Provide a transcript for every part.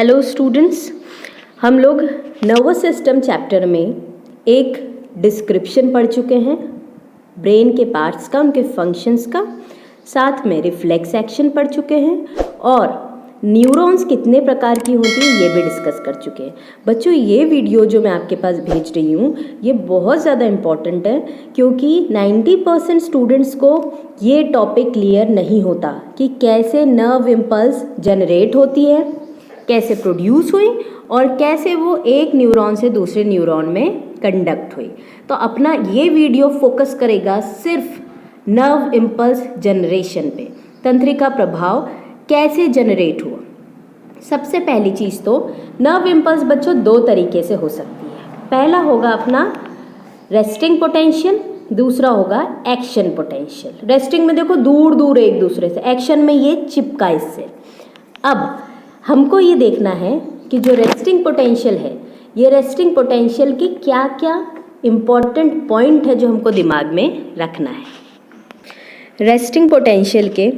Hello students, हम लोग nervous system chapter में एक डिस्क्रिप्शन पढ़ चुके हैं ब्रेन के पार्ट्स का, उनके फंक्शंस का। साथ में रिफ्लेक्स एक्शन पढ़ चुके हैं और न्यूरॉन्स कितने प्रकार की होती हैं ये भी डिस्कस कर चुके हैं। बच्चों, ये वीडियो जो मैं आपके पास भेज रही हूँ ये बहुत ज़्यादा इम्पॉर्टेंट है, क्योंकि 90% स्टूडेंट्स को ये टॉपिक क्लियर नहीं होता कि कैसे नर्व इम्पल्स जनरेट होती है, कैसे प्रोड्यूस हुई और कैसे वो एक न्यूरॉन से दूसरे न्यूरॉन में कंडक्ट हुई। तो अपना ये वीडियो फोकस करेगा सिर्फ नर्व इम्पल्स जनरेशन पे, तंत्रिका प्रभाव कैसे जनरेट हुआ। सबसे पहली चीज़ तो नर्व इम्पल्स बच्चों दो तरीके से हो सकती है। पहला होगा अपना रेस्टिंग पोटेंशियल, दूसरा होगा एक्शन पोटेंशियल। रेस्टिंग में देखो दूर दूर एक दूसरे से, एक्शन में ये चिपका इससे। अब हमको ये देखना है कि जो रेस्टिंग पोटेंशियल है, ये रेस्टिंग पोटेंशियल की क्या क्या इम्पॉर्टेंट पॉइंट है जो हमको दिमाग में रखना है। रेस्टिंग पोटेंशियल के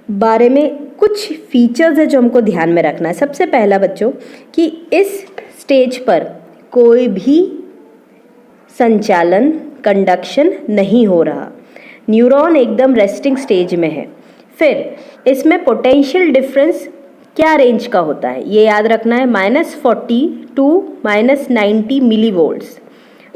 बारे में कुछ फीचर्स है जो हमको ध्यान में रखना है। सबसे पहला बच्चों कि इस स्टेज पर कोई भी संचालन, कंडक्शन नहीं हो रहा, न्यूरॉन एकदम रेस्टिंग स्टेज में है। फिर इसमें पोटेंशियल डिफरेंस क्या रेंज का होता है ये याद रखना है, -40 टू -90 मिलीवोल्ट्स।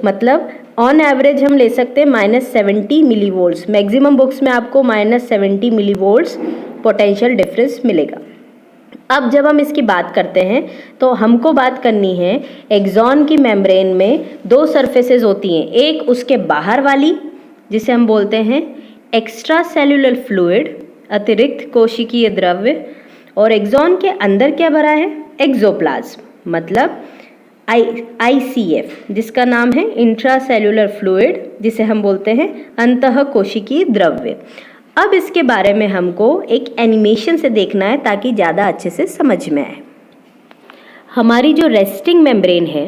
मतलब ऑन एवरेज हम ले सकते हैं -70 मिलीवोल्ट्स। मैक्सिमम बुक्स में आपको -70 मिलीवोल्ट्स पोटेंशियल डिफरेंस मिलेगा। अब जब हम इसकी बात करते हैं तो हमको बात करनी है एक्सॉन की मेम्ब्रेन में दो सरफेसेस होती हैं। एक उसके बाहर वाली जिसे हम बोलते हैं एक्स्ट्रा सेल्यूलर फ्लूइड, अतिरिक्त कोशिकीय द्रव्य, और एक्सॉन के अंदर क्या भरा है, एक्सोप्लाज्म, मतलब ICF जिसका नाम है इंट्रा सेल्यूलर फ्लूइड, जिसे हम बोलते हैं अंतः कोशिकीय द्रव्य। अब इसके बारे में हमको एक एनिमेशन से देखना है ताकि ज़्यादा अच्छे से समझ में आए। हमारी जो रेस्टिंग मेम्ब्रेन है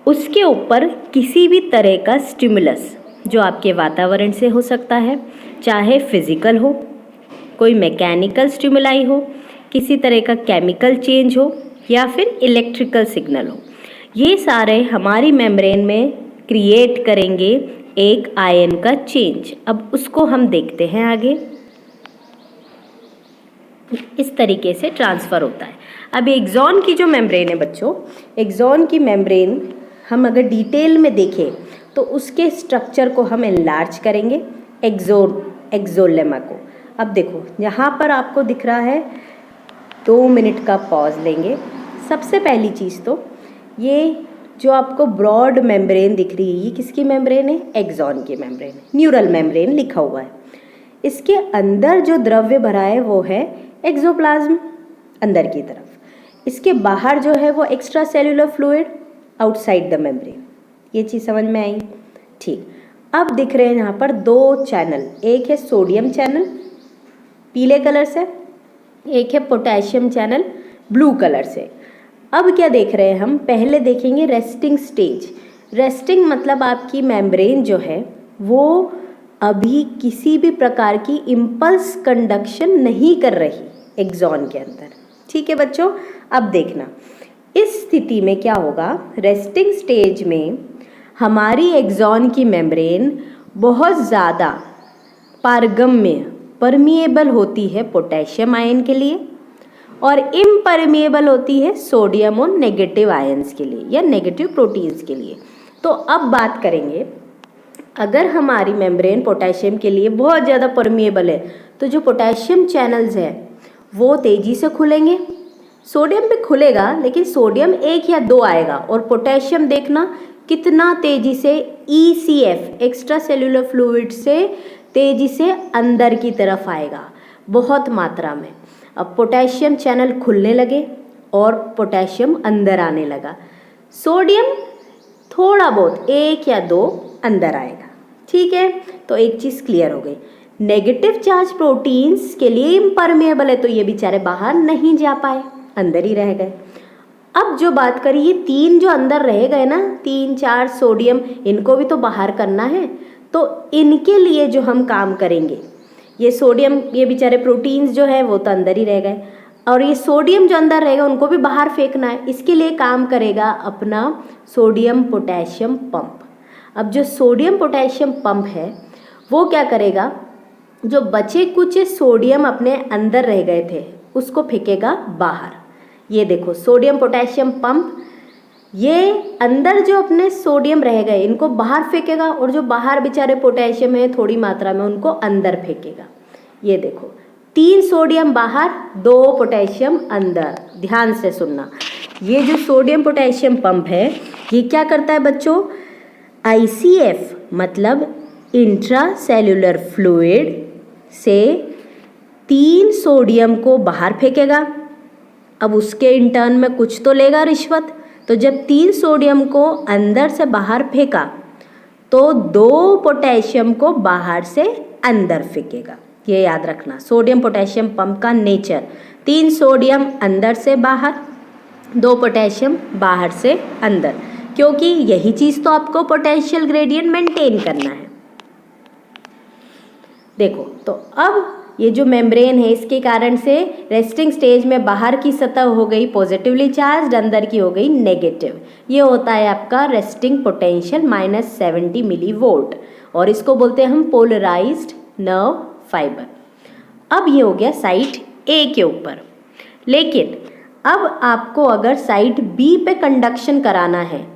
उसके ऊपर किसी भी तरह का स्टिमुलस जो आपके वातावरण से हो सकता है, चाहे फिजिकल हो, कोई मैकेनिकल स्टिमुलाई हो, किसी तरह का केमिकल चेंज हो या फिर इलेक्ट्रिकल सिग्नल हो, ये सारे हमारी मेम्ब्रेन में क्रिएट करेंगे एक आयन का चेंज। अब उसको हम देखते हैं आगे। इस तरीके से ट्रांसफ़र होता है। अब एक्सॉन की जो मेम्ब्रेन है बच्चों, एक्सॉन की मेम्ब्रेन हम अगर डिटेल में देखें तो उसके स्ट्रक्चर को हम एनलार्ज करेंगे, एक्सोलेमा को। अब देखो यहाँ पर आपको दिख रहा है, 2 मिनट का पॉज लेंगे। सबसे पहली चीज़ तो ये जो आपको ब्रॉड मेम्ब्रेन दिख रही है, ये किसकी मेम्ब्रेन है, एक्सॉन की मेम्ब्रेन है, न्यूरल मेम्ब्रेन लिखा हुआ है। इसके अंदर जो द्रव्य भरा है वो है एक्सोप्लाज्म अंदर की तरफ, इसके बाहर जो है वो extra cellular fluid outside the membrane. ये चीज़ समझ में आई? ठीक। अब दिख रहे हैं यहाँ पर 2 चैनल, एक है सोडियम चैनल पीले कलर से, एक है पोटेशियम चैनल ब्लू कलर से। अब क्या देख रहे हैं हम, पहले देखेंगे रेस्टिंग स्टेज। रेस्टिंग मतलब आपकी मेम्ब्रेन जो है वो अभी किसी भी प्रकार की इम्पल्स कंडक्शन नहीं कर रही एक्सॉन के अंदर। ठीक है बच्चों, अब देखना इस स्थिति में क्या होगा। रेस्टिंग स्टेज में हमारी एक्सॉन की मेम्ब्रेन बहुत ज़्यादा पारगम्य, परमिएबल होती है पोटेशियम आयन के लिए और इम्परमिएबल होती है सोडियम और नेगेटिव आयंस के लिए या नेगेटिव प्रोटीन्स के लिए। तो अब बात करेंगे, अगर हमारी मेम्ब्रेन पोटेशियम के लिए बहुत ज़्यादा परमिएबल है तो जो पोटेशियम चैनल्स हैं वो तेज़ी से खुलेंगे। सोडियम भी खुलेगा लेकिन सोडियम 1 या 2 आएगा, और पोटेशियम देखना कितना तेज़ी से ECF एक्स्ट्रा सेल्यूलर फ्लूइड से तेज़ी से अंदर की तरफ आएगा, बहुत मात्रा में। अब पोटेशियम चैनल खुलने लगे और पोटेशियम अंदर आने लगा, सोडियम थोड़ा बहुत 1 या 2 अंदर आएगा। ठीक है, तो एक चीज़ क्लियर हो गई, नेगेटिव चार्ज प्रोटीन्स के लिए इम्परमेबल है तो ये बेचारे बाहर नहीं जा पाए, अंदर ही रह गए। अब जो बात करी, ये 3 जो अंदर रह गए ना, 3, 4 सोडियम, इनको भी तो बाहर करना है। तो इनके लिए जो हम काम करेंगे, ये सोडियम, ये बेचारे प्रोटीन्स जो है वो तो अंदर ही रह गए। और ये सोडियम जो अंदर रहेगा उनको भी बाहर फेंकना है। इसके लिए काम करेगा अपना सोडियम पोटेशियम पंप। अब जो सोडियम पोटेशियम पंप है वो क्या करेगा, जो बचे कुछ सोडियम अपने अंदर रह गए थे उसको फेंकेगा बाहर। ये देखो सोडियम पोटेशियम पंप, ये अंदर जो अपने सोडियम रह गए इनको बाहर फेंकेगा और जो बाहर बेचारे पोटेशियम है थोड़ी मात्रा में उनको अंदर फेंकेगा। ये देखो 3 सोडियम बाहर 2 पोटेशियम अंदर। ध्यान से सुनना, ये जो सोडियम पोटेशियम पंप है ये क्या करता है बच्चों, ICF मतलब इंट्रा सेल्यूलर फ्लूइड से 3 सोडियम को बाहर फेंकेगा। अब उसके इंटर्न में कुछ तो लेगा रिश्वत। तो जब 3 सोडियम को अंदर से बाहर फेंका तो 2 पोटेशियम को बाहर से अंदर फेंकेगा। ये याद रखना सोडियम पोटेशियम पंप का नेचर, 3 सोडियम अंदर से बाहर, 2 पोटेशियम बाहर से अंदर, क्योंकि यही चीज़ तो आपको पोटेंशियल ग्रेडियंट मेंटेन करना है। देखो तो अब ये जो मेम्ब्रेन है इसके कारण से रेस्टिंग स्टेज में बाहर की सतह हो गई पॉजिटिवली चार्ज, अंदर की हो गई नेगेटिव। ये होता है आपका रेस्टिंग पोटेंशियल -70 मिलीवोल्ट और इसको बोलते हैं हम पोलराइज्ड नर्व फाइबर। अब ये हो गया साइट ए के ऊपर, लेकिन अब आपको अगर साइट बी पे कंडक्शन कराना है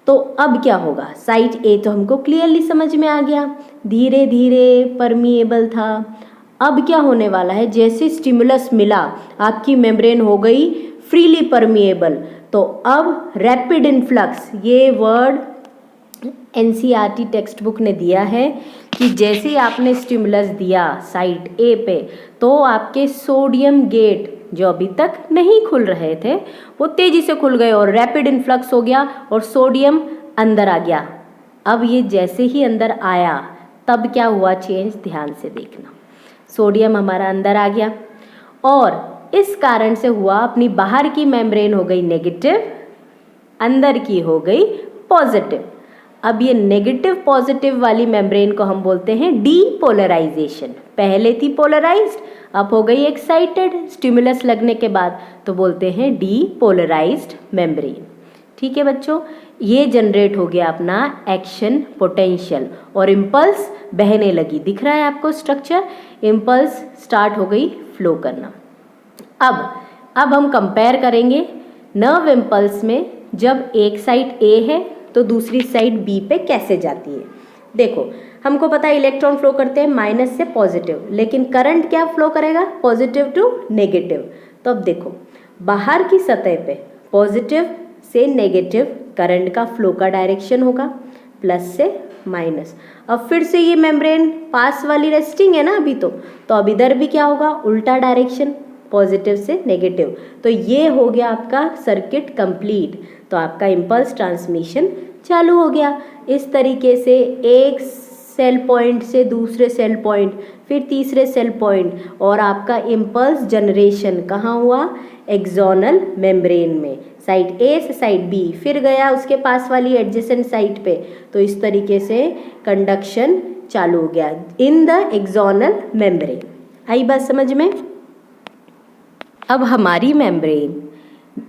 तो अब क्या होगा। साइट ए तो हमको क्लियरली समझ में आ गया, धीरे धीरे परमिएबल था। अब क्या होने वाला है, जैसे स्टिमुलस मिला आपकी मेम्ब्रेन हो गई फ्रीली परमिएबल, तो अब रैपिड इन्फ्लक्स, ये वर्ड NCERT टेक्स्ट बुक ने दिया है कि जैसे ही आपने स्टिमुलस दिया साइट ए पे तो आपके सोडियम गेट जो अभी तक नहीं खुल रहे थे वो तेज़ी से खुल गए और रैपिड इन्फ्लक्स हो गया और सोडियम अंदर आ गया। अब ये जैसे ही अंदर आया तब क्या हुआ चेंज, ध्यान से देखना। सोडियम हमारा अंदर आ गया और इस कारण से हुआ अपनी बाहर की मेम्ब्रेन हो गई नेगेटिव, अंदर की हो गई पॉजिटिव। अब ये नेगेटिव पॉजिटिव वाली मेम्ब्रेन को हम बोलते हैं डीपोलराइजेशन। पहले थी पोलराइज्ड, अब हो गई एक्साइटेड स्टिमुलस लगने के बाद, तो बोलते हैं डीपोलराइज्ड मेम्ब्रेन। ठीक है बच्चों, ये जनरेट हो गया अपना एक्शन पोटेंशियल और इम्पल्स बहने लगी। दिख रहा है आपको स्ट्रक्चर, इम्पल्स स्टार्ट हो गई फ्लो करना। अब हम कंपेयर करेंगे नर्व इम्पल्स में, जब एक साइड ए है तो दूसरी साइड बी पे कैसे जाती है। देखो हमको पता है इलेक्ट्रॉन फ्लो करते हैं माइनस से पॉजिटिव, लेकिन करंट क्या फ्लो करेगा, पॉजिटिव टू नेगेटिव। तो अब देखो बाहर की सतह पे पॉजिटिव से नेगेटिव करंट का फ्लो का डायरेक्शन होगा, प्लस से माइनस। अब फिर से ये मेम्ब्रेन पास वाली रेस्टिंग है ना अभी तो अब इधर भी क्या होगा, उल्टा डायरेक्शन, पॉजिटिव से नेगेटिव। तो ये हो गया आपका सर्किट कंप्लीट। तो आपका इम्पल्स ट्रांसमिशन चालू हो गया। इस तरीके से एक सेल पॉइंट से दूसरे सेल पॉइंट, फिर तीसरे सेल पॉइंट, और आपका इम्पल्स जनरेशन कहाँ हुआ, एक्सोनल मेम्ब्रेन में, साइड ए से साइड बी, फिर गया उसके पास वाली एडजेसेंट साइट पे। तो इस तरीके से कंडक्शन चालू हो गया इन द एक्सोनल मेम्ब्रेन। आई बात समझ में। अब हमारी मेम्ब्रेन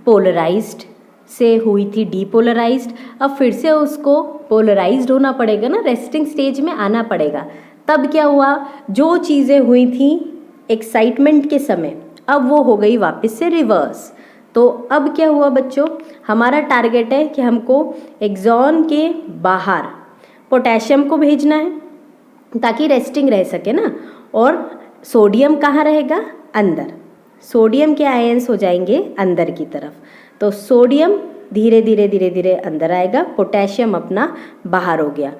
पोलराइज्ड से हुई थी डीपोलराइज्ड, अब फिर से उसको पोलराइज्ड होना पड़ेगा ना, रेस्टिंग स्टेज में आना पड़ेगा। तब क्या हुआ, जो चीज़ें हुई थी एक्साइटमेंट के समय अब वो हो गई वापस से रिवर्स। तो अब क्या हुआ बच्चों, हमारा टारगेट है कि हमको एक्सॉन के बाहर पोटेशियम को भेजना है ताकि रेस्टिंग रह सके ना, और सोडियम कहाँ रहेगा, अंदर। सोडियम के आयंस हो जाएंगे अंदर की तरफ, तो सोडियम धीरे धीरे धीरे धीरे अंदर आएगा, पोटेशियम अपना बाहर हो गया।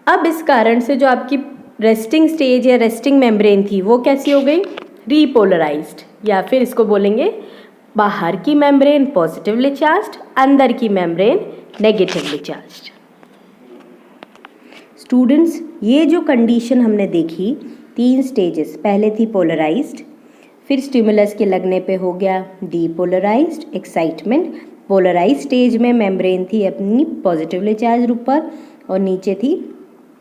अब इस कारण से जो आपकी रेस्टिंग स्टेज या रेस्टिंग मेम्ब्रेन थी वो कैसी हो गई, रीपोलराइज्ड, या फिर इसको बोलेंगे बाहर की मेम्ब्रेन पॉजिटिवली चार्ज्ड, अंदर की मेम्ब्रेन नेगेटिवली चार्ज्ड। स्टूडेंट्स, ये जो कंडीशन हमने देखी 3 स्टेजेस, पहले थी पोलराइज्ड, फिर स्टिमुलस के लगने पे हो गया डीपोलराइज्ड, एक्साइटमेंट। पोलराइज स्टेज में मेम्ब्रेन थी अपनी पॉजिटिवली चार्ज ऊपर और नीचे थी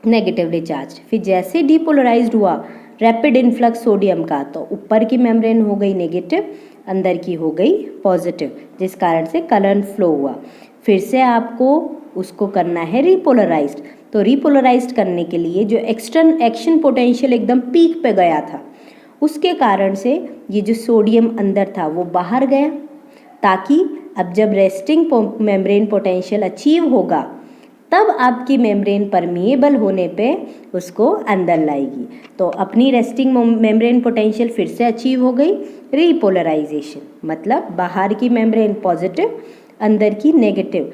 नेगेटिवली चार्ज। फिर जैसे डीपोलराइज्ड हुआ रैपिड इन्फ्लक्स सोडियम का, तो ऊपर की मेम्ब्रेन हो गई नेगेटिव, अंदर की हो गई पॉजिटिव, जिस कारण से करंट फ्लो हुआ। फिर से आपको उसको करना है रिपोलराइज्ड। तो रिपोलराइज्ड करने के लिए जो एक्शन पोटेंशियल एकदम पीक पे गया था, उसके कारण से ये जो सोडियम अंदर था वो बाहर गया, ताकि अब जब रेस्टिंग मेम्ब्रेन पोटेंशियल अचीव होगा तब आपकी मेम्ब्रेन परमिएबल होने पे उसको अंदर लाएगी। तो अपनी रेस्टिंग मेम्ब्रेन पोटेंशियल फिर से अचीव हो गई, रीपोलराइजेशन, मतलब बाहर की मेम्ब्रेन पॉजिटिव, अंदर की नेगेटिव।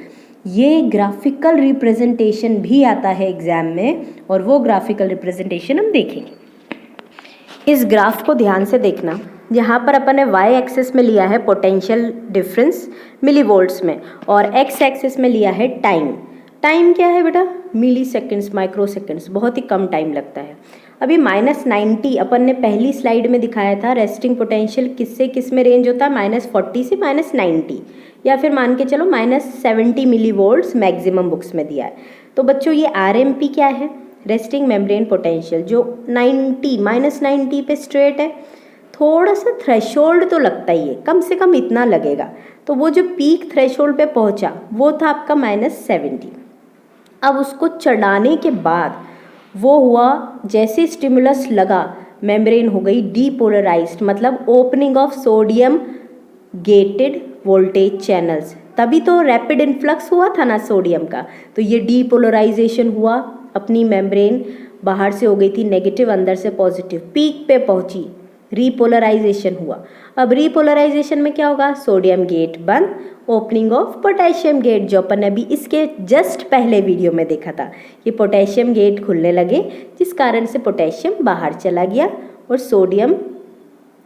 ये ग्राफिकल रिप्रेजेंटेशन भी आता है एग्जाम में, और वो ग्राफिकल रिप्रेजेंटेशन हम देखेंगे। इस ग्राफ को ध्यान से देखना। यहाँ पर अपन ने वाई एक्सिस में लिया है पोटेंशियल डिफरेंस मिली वोल्ट्स में, और एक्स एक्सिस में लिया है टाइम। टाइम क्या है बेटा? मिली सेकेंड्स, माइक्रो सेकेंड्स, बहुत ही कम टाइम लगता है। अभी -90 अपन ने पहली स्लाइड में दिखाया था, रेस्टिंग पोटेंशियल किस से किस में रेंज होता है, -40 से -90, या फिर मान के चलो -70 मिली वोल्ट्स मैक्सिमम बुक्स में दिया है। तो बच्चों ये RMP क्या है? रेस्टिंग मेम्ब्रेन पोटेंशियल, जो 90 -90 पे स्ट्रेट है। थोड़ा सा थ्रेशोल्ड तो लगता ही है, कम से कम इतना लगेगा। तो वो जो पीक थ्रेशोल्ड पे पहुंचा वो था आपका -70। अब उसको चढ़ाने के बाद वो हुआ, जैसे स्टिमुलस लगा मेम्ब्रेन हो गई डीपोलराइज्ड, मतलब opening of sodium gated voltage channels. तभी तो रैपिड इन्फ्लक्स हुआ था ना सोडियम का। तो ये डीपोलराइजेशन हुआ, अपनी मेम्ब्रेन बाहर से हो गई थी नेगेटिव, अंदर से पॉजिटिव, पीक पे पहुंची, रीपोलराइजेशन हुआ। अब रीपोलराइजेशन में क्या होगा? सोडियम गेट बंद, ओपनिंग ऑफ पोटेशियम गेट, जो अपन ने अभी इसके जस्ट पहले वीडियो में देखा था। ये पोटेशियम गेट खुलने लगे, जिस कारण से पोटेशियम बाहर चला गया और सोडियम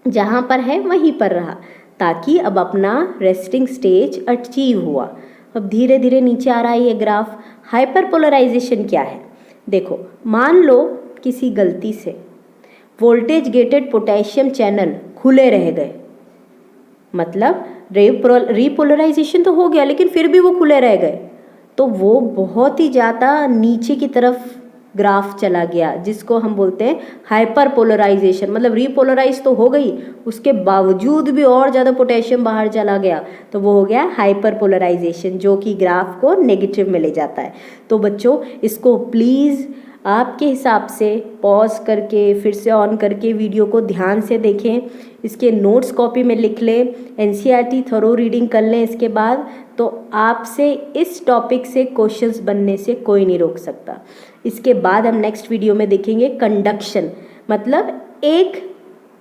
जहाँ पर है वहीं पर रहा, ताकि अब अपना रेस्टिंग स्टेज अचीव हुआ। अब धीरे धीरे नीचे आ रहा है ये ग्राफ। हाइपरपोलराइजेशन क्या है? देखो, मान लो किसी गलती से वोल्टेज गेटेड पोटेशियम चैनल खुले रह गए, मतलब रीपोलराइजेशन तो हो गया लेकिन फिर भी वो खुले रह गए, तो वो बहुत ही ज़्यादा नीचे की तरफ ग्राफ चला गया, जिसको हम बोलते हैं हाइपर पोलराइजेशन। मतलब रीपोलराइज तो हो गई, उसके बावजूद भी और ज़्यादा पोटेशियम बाहर चला गया, तो वो हो गया हाइपर पोलराइजेशन, जो कि ग्राफ को नेगेटिव में ले जाता है। तो बच्चों, इसको प्लीज़ आपके हिसाब से पॉज करके फिर से ऑन करके वीडियो को ध्यान से देखें, इसके नोट्स कॉपी में लिख लें, NCERT थरो रीडिंग कर लें इसके बाद, तो आपसे इस टॉपिक से क्वेश्चंस बनने से कोई नहीं रोक सकता। इसके बाद हम नेक्स्ट वीडियो में देखेंगे कंडक्शन, मतलब एक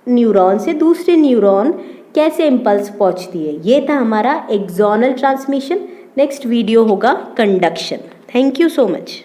न्यूरॉन से दूसरे न्यूरॉन कैसे इम्पल्स पहुंचती है। ये था हमारा एक्सोनल ट्रांसमिशन। नेक्स्ट वीडियो होगा conduction. Thank you so much.